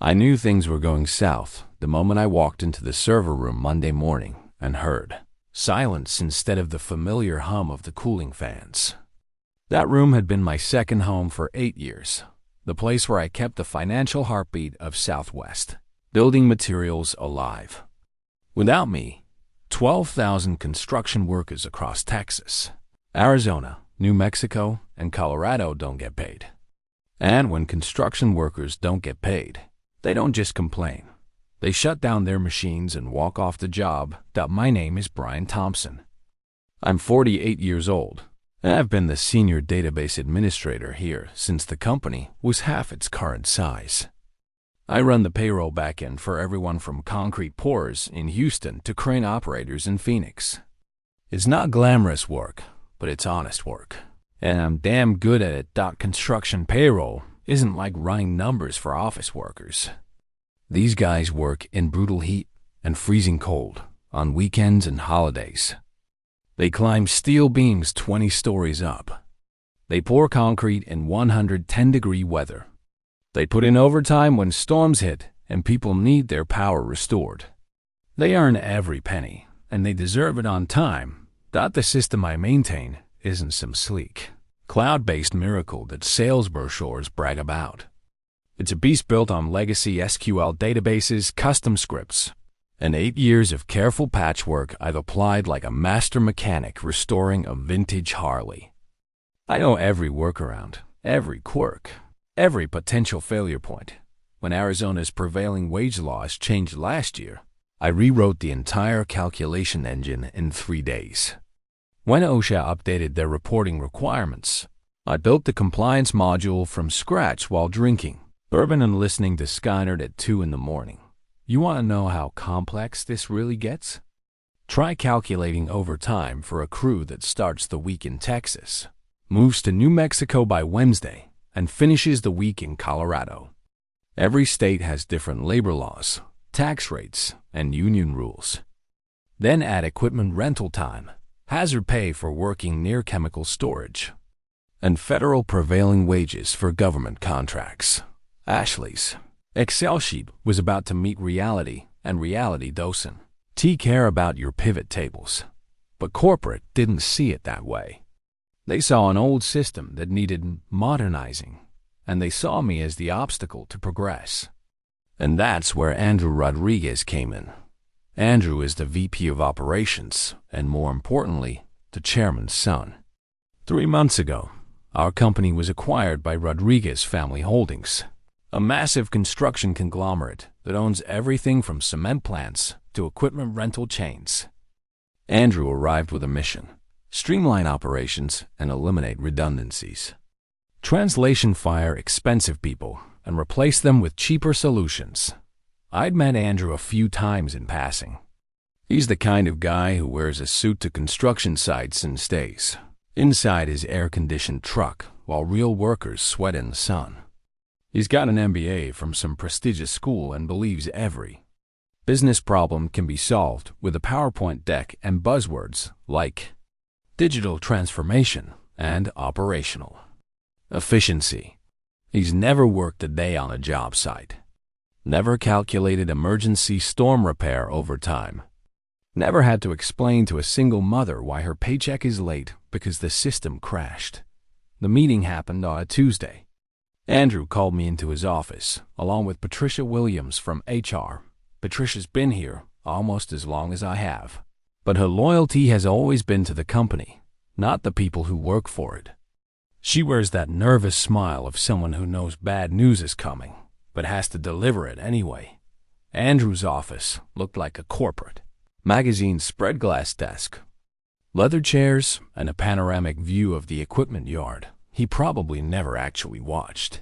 I knew things were going south the moment I walked into the server room Monday morning and heard silence instead of the familiar hum of the cooling fans. That room had been my second home for 8 years, the place where I kept the financial heartbeat of Southwest, building materials alive. Without me, 12,000 construction workers across Texas, Arizona, New Mexico, and Colorado don't get paid. And when construction workers don't get paid, they don't just complain. They shut down their machines and walk off the job. My name is Brian Thompson. I'm 48 years old, and I've been the senior database administrator here since the company was half its current size. I run the payroll backend for everyone from concrete pourers in Houston to crane operators in Phoenix. It's not glamorous work, but it's honest work, and I'm damn good at it. Construction payroll isn't like running numbers for office workers. These guys work in brutal heat and freezing cold on weekends and holidays. They climb steel beams 20 stories up. They pour concrete in 110-degree weather. They put in overtime when storms hit and people need their power restored. They earn every penny, and they deserve it on time. The system I maintain isn't some sleek, cloud-based miracle that sales brochures brag about. It's a beast built on legacy SQL databases, custom scripts, and 8 years of careful patchwork I've applied like a master mechanic restoring a vintage Harley. I know every workaround, every quirk, every potential failure point. When Arizona's prevailing wage laws changed last year, I rewrote the entire calculation engine in 3 days. When OSHA updated their reporting requirements, I built the compliance module from scratch while drinking bourbon and listening to Skynyrd at 2 in the morning. You want to know how complex this really gets? Try calculating overtime for a crew that starts the week in Texas, moves to New Mexico by Wednesday, and finishes the week in Colorado. Every state has different labor laws, tax rates, and union rules. Then add equipment rental time, hazard pay for working near chemical storage, and federal prevailing wages for government contracts. Ashley's Excel sheet was about to meet reality, and reality doesn't care about your pivot tables. But corporate didn't see it that way. They saw an old system that needed modernizing, and they saw me as the obstacle to progress. And that's where Andrew Rodriguez came in. Andrew is the VP of Operations, and more importantly, the chairman's son. 3 months ago, our company was acquired by Rodriguez Family Holdings, a massive construction conglomerate that owns everything from cement plants to equipment rental chains. Andrew arrived with a mission: streamline operations and eliminate redundancies. Translation fire expensive people and replace them with cheaper solutions. I'd met Andrew a few times in passing. He's the kind of guy who wears a suit to construction sites and stays inside his air-conditioned truck while real workers sweat in the sun. He's got an MBA from some prestigious school and believes every business problem can be solved with a PowerPoint deck and buzzwords like digital transformation and operational efficiency. He's never worked a day on a job site, never calculated emergency storm repair overtime, never had to explain to a single mother why her paycheck is late because the system crashed. The meeting happened on a Tuesday. Andrew called me into his office, along with Patricia Williams from HR. Patricia's been here almost as long as I have, but her loyalty has always been to the company, not the people who work for it. She wears that nervous smile of someone who knows bad news is coming, but has to deliver it anyway. Andrew's office looked like a corporate magazine spread glass desk, leather chairs, and a panoramic view of the equipment yard he probably never actually watched.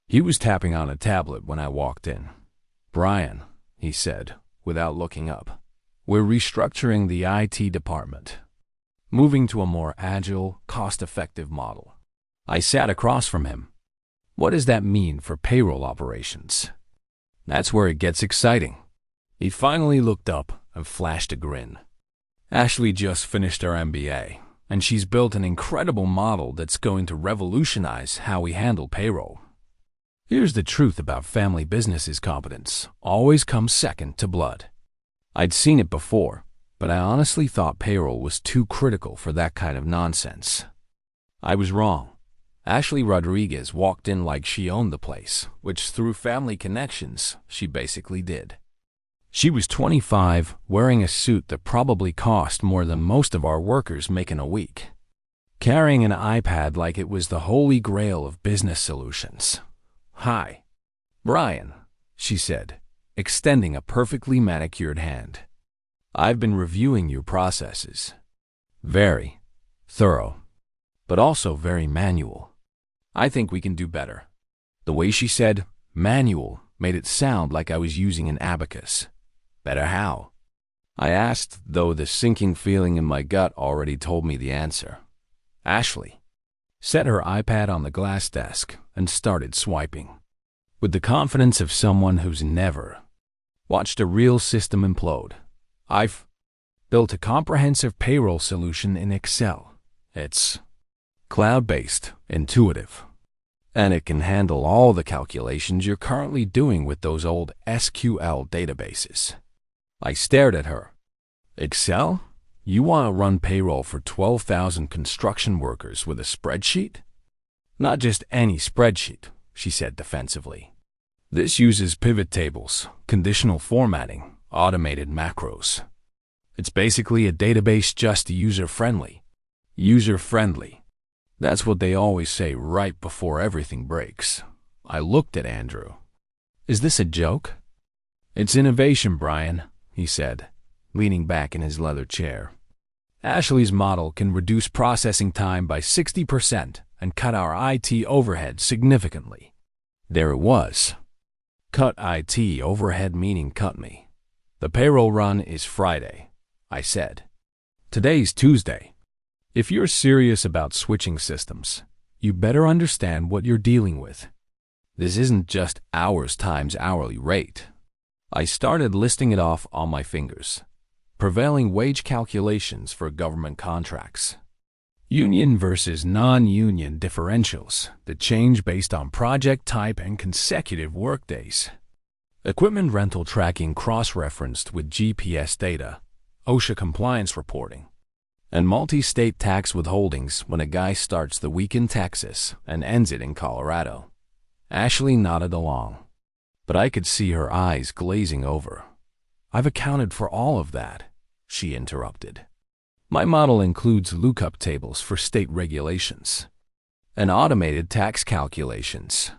He was tapping on a tablet when I walked in. "Brian," he said, without looking up, "we're restructuring the IT department, moving to a more agile, cost-effective model." I sat across from him. "What does that mean for payroll operations?" "That's where it gets exciting." He finally looked up and flashed a grin. "Ashley just finished her MBA, and she's built an incredible model that's going to revolutionize how we handle payroll. Here's the truth about family businesses: competence always comes second to blood. I'd seen it before, but I honestly thought payroll was too critical for that kind of nonsense. I was wrong. Ashley Rodriguez walked in like she owned the place, which through family connections, she basically did. She was 25, wearing a suit that probably cost more than most of our workers make in a week, carrying an iPad like it was the holy grail of business solutions. "Hi, Brian," she said, extending a perfectly manicured hand. "I've been reviewing your processes. Very thorough, but also very manual. I think we can do better." The way she said manual made it sound like I was using an abacus. Better how? I asked, though the sinking feeling in my gut already told me the answer. Ashley set her iPad on the glass desk and started swiping, with the confidence of someone who's never watched a real system implode. "I've built a comprehensive payroll solution in Excel. It's cloud-based, intuitive, and it can handle all the calculations you're currently doing with those old SQL databases." I stared at her. "Excel? You want to run payroll for 12,000 construction workers with a spreadsheet?" "Not just any spreadsheet," she said defensively. "This uses pivot tables, conditional formatting, automated macros. It's basically a database, just user-friendly." User-friendly. That's what they always say right before everything breaks. I looked at Andrew. "Is this a joke?" "It's innovation, Brian," he said, leaning back in his leather chair. "Ashley's model can reduce processing time by 60% and cut our IT overhead significantly." There it was. Cut IT overhead, meaning cut me. "The payroll run is Friday," I said. "Today's Tuesday. If you're serious about switching systems, you better understand what you're dealing with. This isn't just hours times hourly rate." I started listing it off on my fingers. Prevailing wage calculations for government contracts. Union versus non-union differentials that change based on project type and consecutive workdays. Equipment rental tracking cross-referenced with GPS data. OSHA compliance reporting. And multi-state tax withholdings when a guy starts the week in Texas and ends it in Colorado. Ashley nodded along, but I could see her eyes glazing over. "I've accounted for all of that," she interrupted. "My model includes lookup tables for state regulations and automated tax calculations."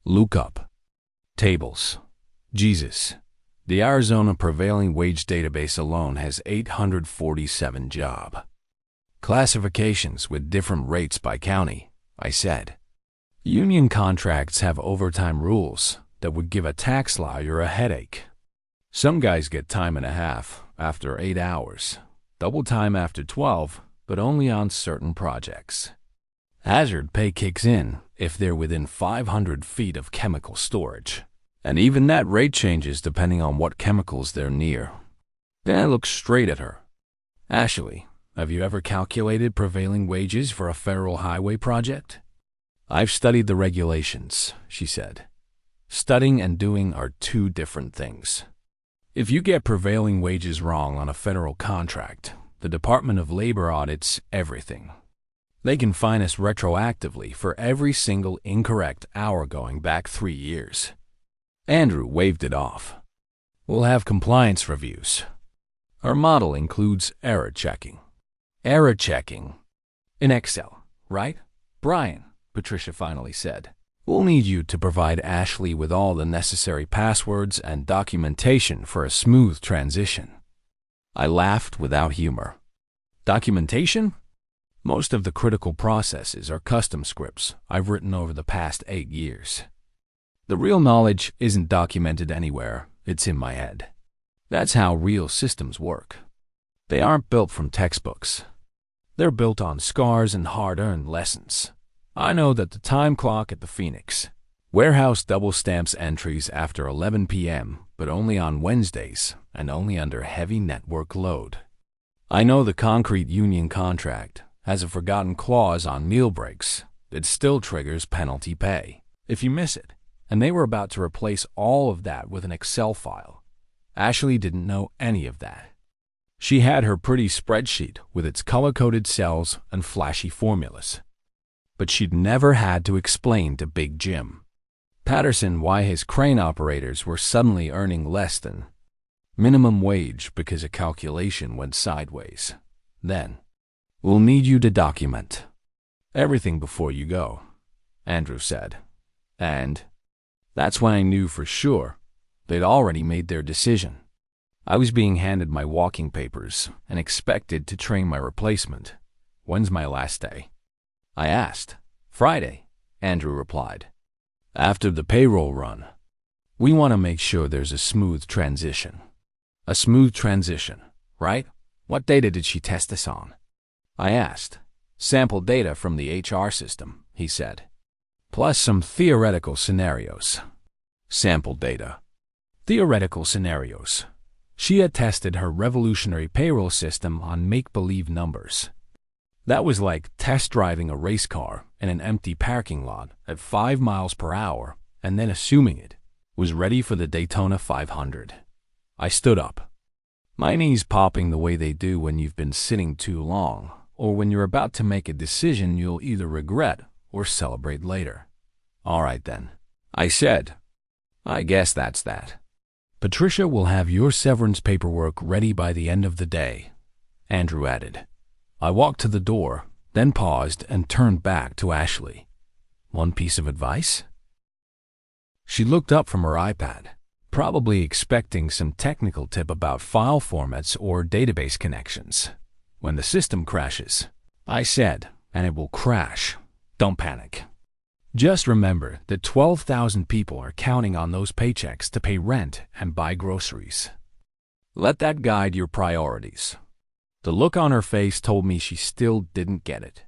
Lookup tables. Jesus. The Arizona prevailing wage database alone has 847 job classifications with different rates by county, I said. Union contracts have overtime rules that would give a tax lawyer a headache. Some guys get time and a half after 8 hours, double time after 12, but only on certain projects. Hazard pay kicks in if they're within 500 feet of chemical storage, and even that rate changes depending on what chemicals they're near. Then I looked straight at her. "Ashley, have you ever calculated prevailing wages for a federal highway project?" "I've studied the regulations," she said. Studying and doing are two different things. If you get prevailing wages wrong on a federal contract, the Department of Labor audits everything. They can fine us retroactively for every single incorrect hour going back 3 years. Andrew waved it off. "We'll have compliance reviews. Our model includes error checking." "Error checking? In Excel, right, Brian?" Patricia finally said. "We'll need you to provide Ashley with all the necessary passwords and documentation for a smooth transition." I laughed without humor. "Documentation? Most of the critical processes are custom scripts I've written over the past 8 years. The real knowledge isn't documented anywhere, it's in my head. That's how real systems work. They aren't built from textbooks. They're built on scars and hard-earned lessons. I know that the time clock at the Phoenix warehouse double stamps entries after 11 p.m., but only on Wednesdays and only under heavy network load. I know the concrete union contract has a forgotten clause on meal breaks that still triggers penalty pay if you miss it. and they were about to replace all of that with an Excel file. Ashley didn't know any of that. She had her pretty spreadsheet with its color-coded cells and flashy formulas. But she'd never had to explain to Big Jim Patterson why his crane operators were suddenly earning less than minimum wage because a calculation went sideways. Then, "We'll need you to document everything before you go," Andrew said. And that's when I knew for sure they'd already made their decision. I was being handed my walking papers and expected to train my replacement. "When's my last day?" I asked. "Friday," Andrew replied. "After the payroll run. We want to make sure there's a smooth transition." "A smooth transition, right? What data did she test us on?" I asked. "Sample data from the HR system," he said. "Plus some theoretical scenarios." Sample data. Theoretical scenarios. She had tested her revolutionary payroll system on make-believe numbers. That was like test driving a race car in an empty parking lot at 5 miles per hour and then assuming it was ready for the Daytona 500. I stood up, my knees popping the way they do when you've been sitting too long or when you're about to make a decision you'll either regret or celebrate later. "All right then," I said. "I guess that's that. Patricia will have your severance paperwork ready by the end of the day," Andrew added. I walked to the door, then paused and turned back to Ashley. "One piece of advice?" She looked up from her iPad, probably expecting some technical tip about file formats or database connections. "When the system crashes," I said, "and it will crash, don't panic. Just remember that 12,000 people are counting on those paychecks to pay rent and buy groceries. Let that guide your priorities." The look on her face told me she still didn't get it.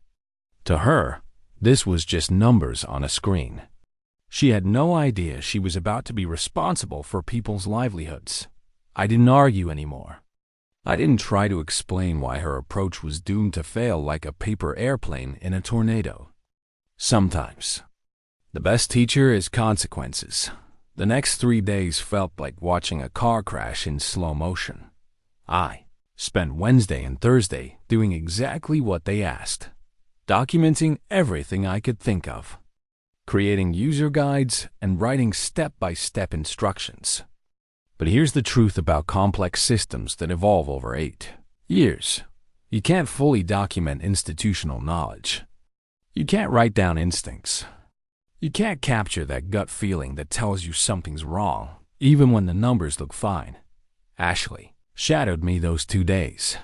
To her, this was just numbers on a screen. She had no idea she was about to be responsible for people's livelihoods. I didn't argue anymore. I didn't try to explain why her approach was doomed to fail like a paper airplane in a tornado. Sometimes, the best teacher is consequences. The next 3 days felt like watching a car crash in slow motion. I spent Wednesday and Thursday doing exactly what they asked, documenting everything I could think of, creating user guides and writing step-by-step instructions. But here's the truth about complex systems that evolve over 8 years. You can't fully document institutional knowledge. You can't write down instincts. You can't capture that gut feeling that tells you something's wrong, even when the numbers look fine. Ashley shadowed me those 2 days,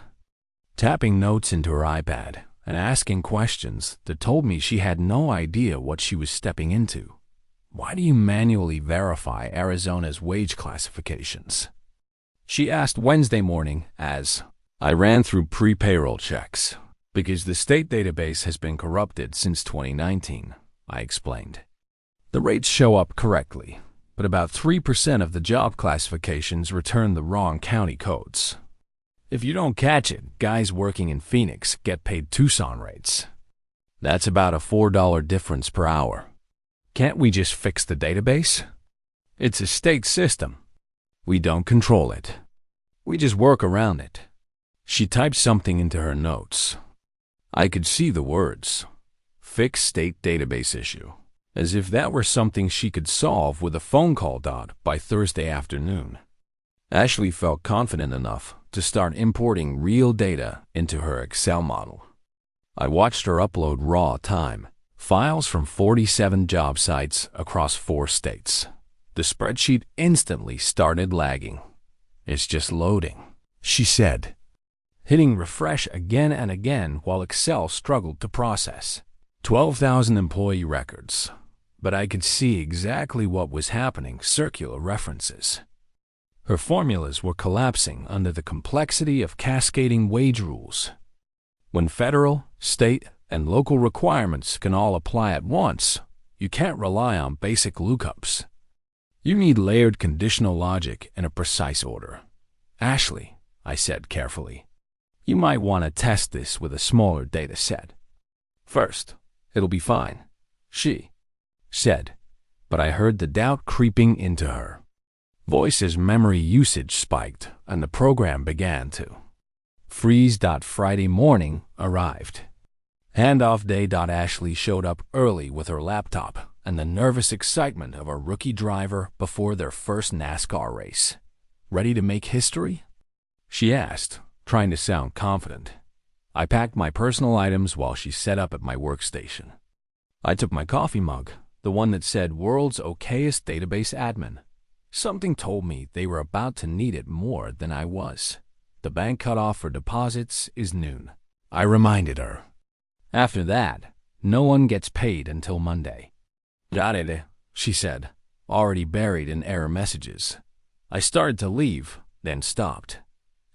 tapping notes into her iPad and asking questions that told me she had no idea what she was stepping into. "Why do you manually verify Arizona's wage classifications?" she asked Wednesday morning as I ran through pre-payroll checks. "Because the state database has been corrupted since 2019, I explained. "The rates show up correctly, but about 3% of the job classifications return the wrong county codes. If you don't catch it, guys working in Phoenix get paid Tucson rates. That's about a $4 difference per hour. Can't we just fix the database? It's a state system. We don't control it. We just work around it." She typed something into her notes. I could see the words, "Fix state database issue," as if that were something she could solve with a phone call by Thursday afternoon. Ashley felt confident enough to start importing real data into her Excel model. I watched her upload raw time files from 47 job sites across 4 states. The spreadsheet instantly started lagging. "It's just loading," she said, hitting refresh again and again while Excel struggled to process 12,000 employee records. But I could see exactly what was happening, circular references. Her formulas were collapsing under the complexity of cascading wage rules. When federal, state, and local requirements can all apply at once, you can't rely on basic lookups. You need layered conditional logic in a precise order. "Ashley," I said carefully, "you might want to test this with a smaller data set. First, it'll be fine," she said. but I heard the doubt creeping into her voice's memory usage spiked, and the program began to freeze. Friday morning arrived. Handoff day. Ashley showed up early with her laptop and the nervous excitement of a rookie driver before their first NASCAR race. "Ready to make history?" she asked, trying to sound confident. I packed my personal items while she set up at my workstation. I took my coffee mug, the one that said "World's Okayest Database Admin." Something told me they were about to need it more than I was. "The bank cutoff for deposits is noon," I reminded her. "After that, no one gets paid until Monday." "Got it," she said, already buried in error messages. I started to leave, then stopped.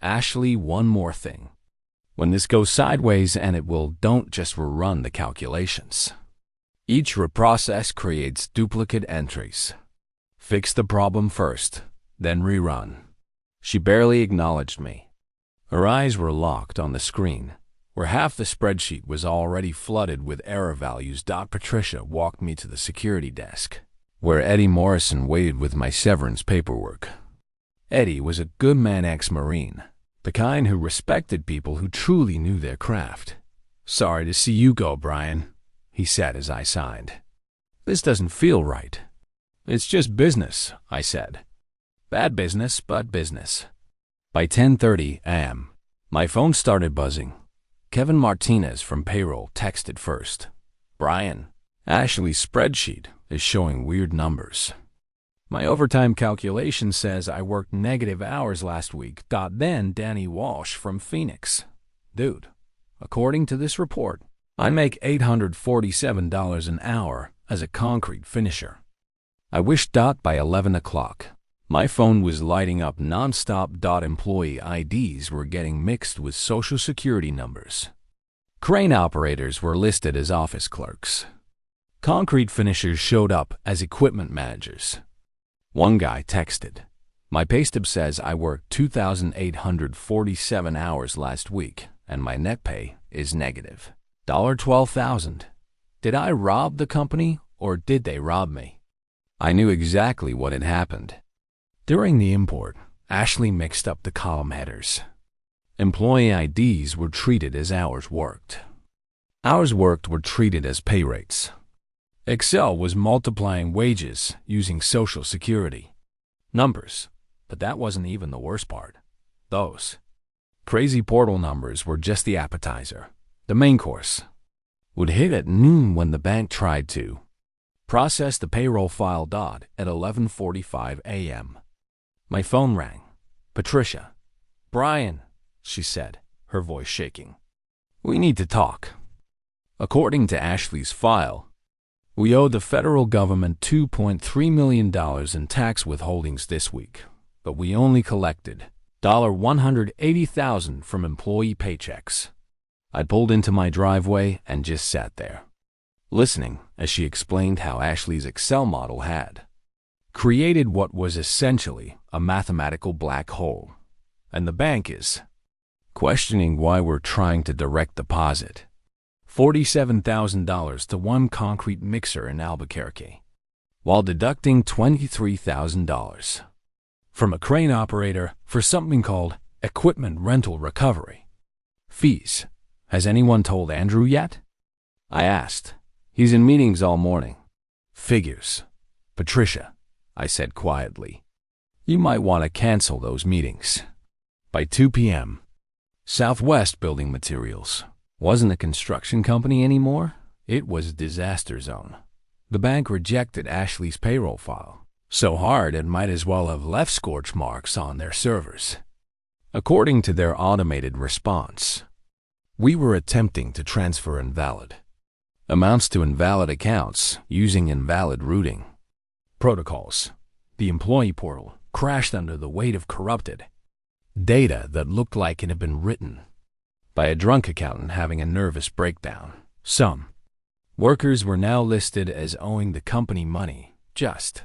"Ashley, one more thing. When this goes sideways, and it will, don't just rerun the calculations. Each reprocess creates duplicate entries. Fix the problem first, then rerun." She barely acknowledged me. Her eyes were locked on the screen, where half the spreadsheet was already flooded with error values. Patricia walked me to the security desk, where Eddie Morrison waited with my severance paperwork. Eddie was a good man, ex-Marine, the kind who respected people who truly knew their craft. "Sorry to see you go, Brian," he said as I signed. "This doesn't feel right." "It's just business," I said. "Bad business, but business." By 10:30 a.m., my phone started buzzing. Kevin Martinez from Payroll texted first. "Brian, Ashley's spreadsheet is showing weird numbers. My overtime calculation says I worked negative hours last week." Then Danny Walsh from Phoenix. "Dude, according to this report, I make $847 an hour as a concrete finisher." I wish. By 11 o'clock, my phone was lighting up nonstop. Employee IDs were getting mixed with social security numbers. Crane operators were listed as office clerks. Concrete finishers showed up as equipment managers. One guy texted, "My paystub says I worked 2,847 hours last week, and my net pay is negative $12,000. Did I rob the company, or did they rob me?" I knew exactly what had happened. During the import, Ashley mixed up the column headers. Employee IDs were treated as hours worked. Hours worked were treated as pay rates. Excel was multiplying wages using Social Security numbers, but that wasn't even the worst part. Those crazy portal numbers were just the appetizer. The main course would hit at noon when the bank tried to process the payroll file. At 11:45 a.m., my phone rang. "Patricia." "Brian," she said, her voice shaking. "We need to talk. According to Ashley's file, we owe the federal government $2.3 million in tax withholdings this week, but we only collected $180,000 from employee paychecks." I pulled into my driveway and just sat there, listening as she explained how Ashley's Excel model had created what was essentially a mathematical black hole, and the bank is questioning why we're trying to direct deposit $47,000 to one concrete mixer in Albuquerque, while deducting $23,000 from a crane operator for something called equipment rental recovery fees. "Has anyone told Andrew yet?" I asked. "He's in meetings all morning." "Figures. Patricia," I said quietly. "You might want to cancel those meetings." By 2 p.m., Southwest Building Materials wasn't a construction company anymore. It was a disaster zone. The bank rejected Ashley's payroll file so hard it might as well have left scorch marks on their servers. According to their automated response, we were attempting to transfer invalid amounts to invalid accounts using invalid routing protocols. The employee portal crashed under the weight of corrupted data that looked like it had been written by a drunk accountant having a nervous breakdown. Some workers were now listed as owing the company money just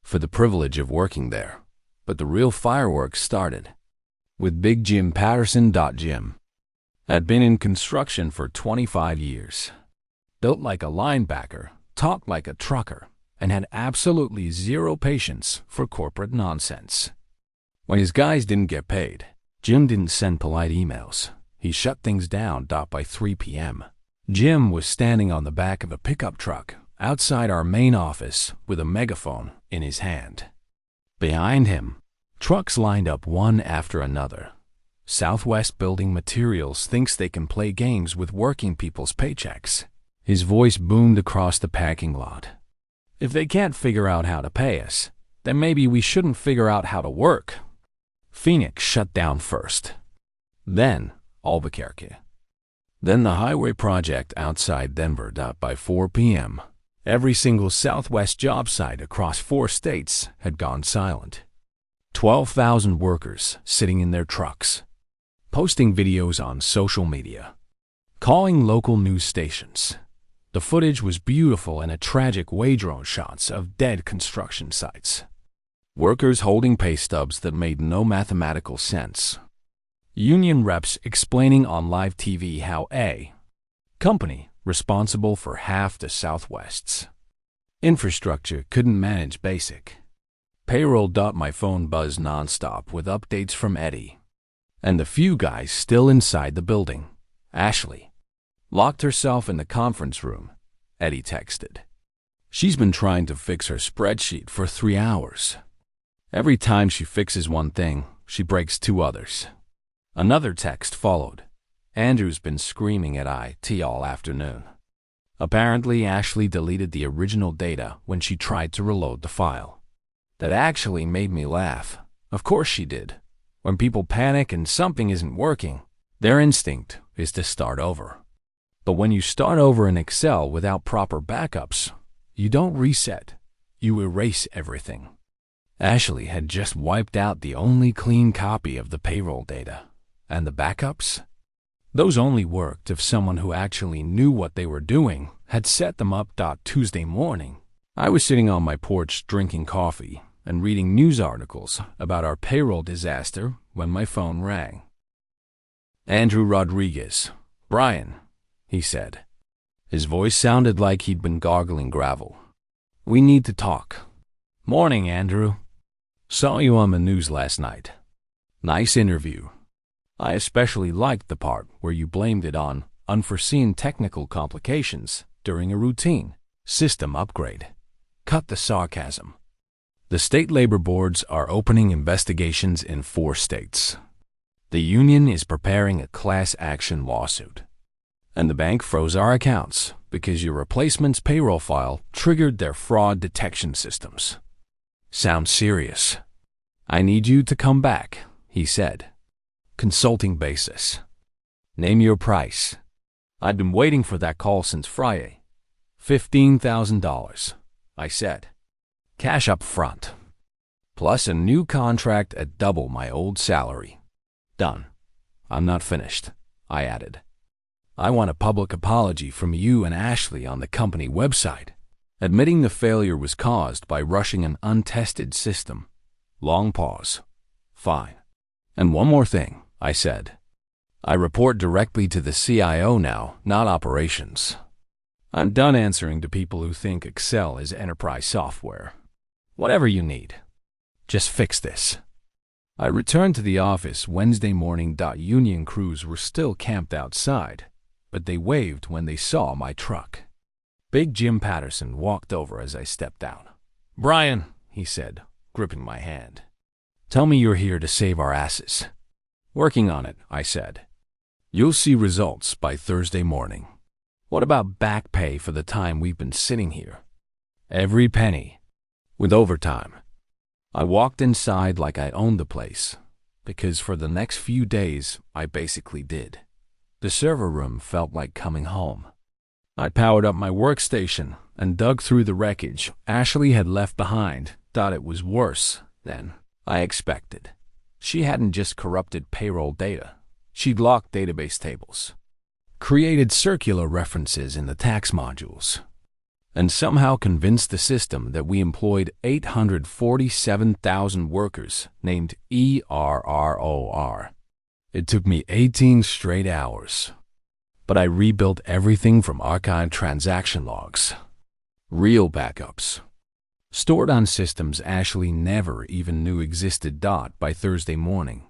for the privilege of working there. But the real fireworks started with Big Jim Patterson. Jim had been in construction for 25 years, built like a linebacker, talked like a trucker, and had absolutely zero patience for corporate nonsense. When his guys didn't get paid, Jim didn't send polite emails. He shut things down by 3 p.m. Jim was standing on the back of a pickup truck outside our main office with a megaphone in his hand. Behind him, trucks lined up one after another. Southwest Building Materials thinks they can play games with working people's paychecks. His voice boomed across the parking lot. If they can't figure out how to pay us, then maybe we shouldn't figure out how to work. Phoenix shut down first. Then Albuquerque. Then the highway project outside Denver by 4 p.m. Every single Southwest job site across 4 states had gone silent. 12,000 workers sitting in their trucks, posting videos on social media, calling local news stations. The footage was beautiful and a tragic drone shots of dead construction sites. Workers holding pay stubs that made no mathematical sense. Union reps explaining on live TV how a company responsible for half the Southwest's infrastructure couldn't manage basic payroll. My phone buzzed nonstop with updates from Eddie. And the few guys still inside the building. Ashley locked herself in the conference room, Eddie texted. She's been trying to fix her spreadsheet for 3 hours. Every time she fixes one thing, she breaks 2 others. Another text followed. Andrew's been screaming at IT all afternoon. Apparently, Ashley deleted the original data when she tried to reload the file. That actually made me laugh. Of course she did. When people panic and something isn't working, their instinct is to start over. But when you start over in Excel without proper backups, you don't reset. You erase everything. Ashley had just wiped out the only clean copy of the payroll data. And the backups? Those only worked if someone who actually knew what they were doing had set them up. Tuesday morning, I was sitting on my porch drinking coffee and reading news articles about our payroll disaster when my phone rang. Andrew Rodriguez. Brian, he said. His voice sounded like he'd been gargling gravel. We need to talk. Morning, Andrew. Saw you on the news last night. Nice interview. I especially liked the part where you blamed it on unforeseen technical complications during a routine system upgrade. Cut the sarcasm. The state labor boards are opening investigations in 4 states. The union is preparing a class action lawsuit. And the bank froze our accounts because your replacement's payroll file triggered their fraud detection systems. Sounds serious. I need you to come back, he said. Consulting basis. Name your price. I'd been waiting for that call since Friday. $15,000, I said. Cash up front. Plus a new contract at double my old salary. Done. I'm not finished, I added. I want a public apology from you and Ashley on the company website, admitting the failure was caused by rushing an untested system. Long pause. Fine. And one more thing, I said. I report directly to the CIO now, not operations. I'm done answering to people who think Excel is enterprise software. Whatever you need. Just fix this. I returned to the office Wednesday morning. Union crews were still camped outside, but they waved when they saw my truck. Big Jim Patterson walked over as I stepped down. Brian, he said, gripping my hand. Tell me you're here to save our asses. Working on it, I said. You'll see results by Thursday morning. What about back pay for the time we've been sitting here? Every penny. With overtime. I walked inside like I owned the place, because for the next few days, I basically did. The server room felt like coming home. I powered up my workstation and dug through the wreckage Ashley had left behind. Thought it was worse than I expected. She hadn't just corrupted payroll data. She'd locked database tables, created circular references in the tax modules, and somehow convinced the system that we employed 847,000 workers named ERROR. It took me 18 straight hours, but I rebuilt everything from archived transaction logs, real backups, stored on systems Ashley never even knew existed. By Thursday morning,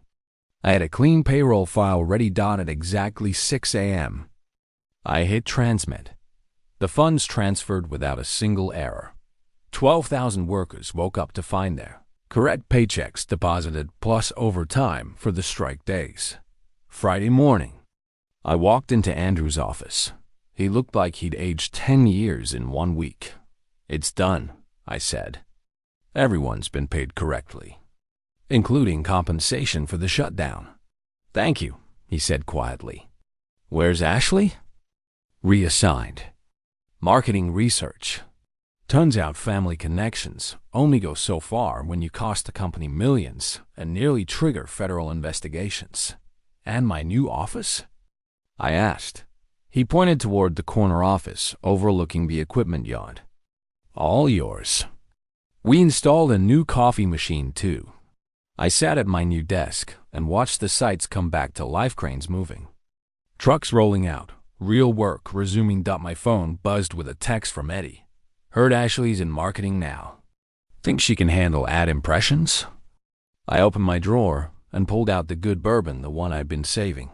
I had a clean payroll file ready. At exactly 6 a.m. I hit transmit. The funds transferred without a single error. 12,000 workers woke up to find their correct paychecks deposited plus overtime for the strike days. Friday morning, I walked into Andrew's office. He looked like he'd aged 10 years in 1 week. "It's done," I said. "Everyone's been paid correctly, including compensation for the shutdown." "Thank you," he said quietly. "Where's Ashley?" "Reassigned. Marketing research. Turns out family connections only go so far when you cost the company millions and nearly trigger federal investigations." "And my new office?" I asked. He pointed toward the corner office overlooking the equipment yard. "All yours. We installed a new coffee machine too." I sat at my new desk and watched the sites come back to life. Cranes moving, trucks rolling out, real work resuming. My phone buzzed with a text from Eddie. "Heard Ashley's in marketing now. Think she can handle ad impressions?" I opened my drawer and pulled out the good bourbon, the one I'd been saving.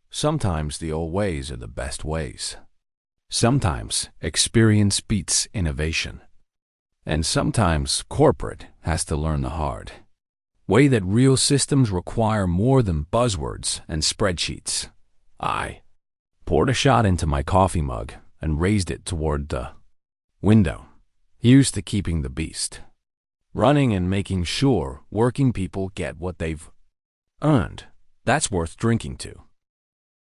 Sometimes the old ways are the best ways. Sometimes experience beats innovation. And sometimes corporate has to learn the hard way that real systems require more than buzzwords and spreadsheets. I poured a shot into my coffee mug and raised it toward the window. Used to keeping the beast running and making sure working people get what they've earned. That's worth drinking to.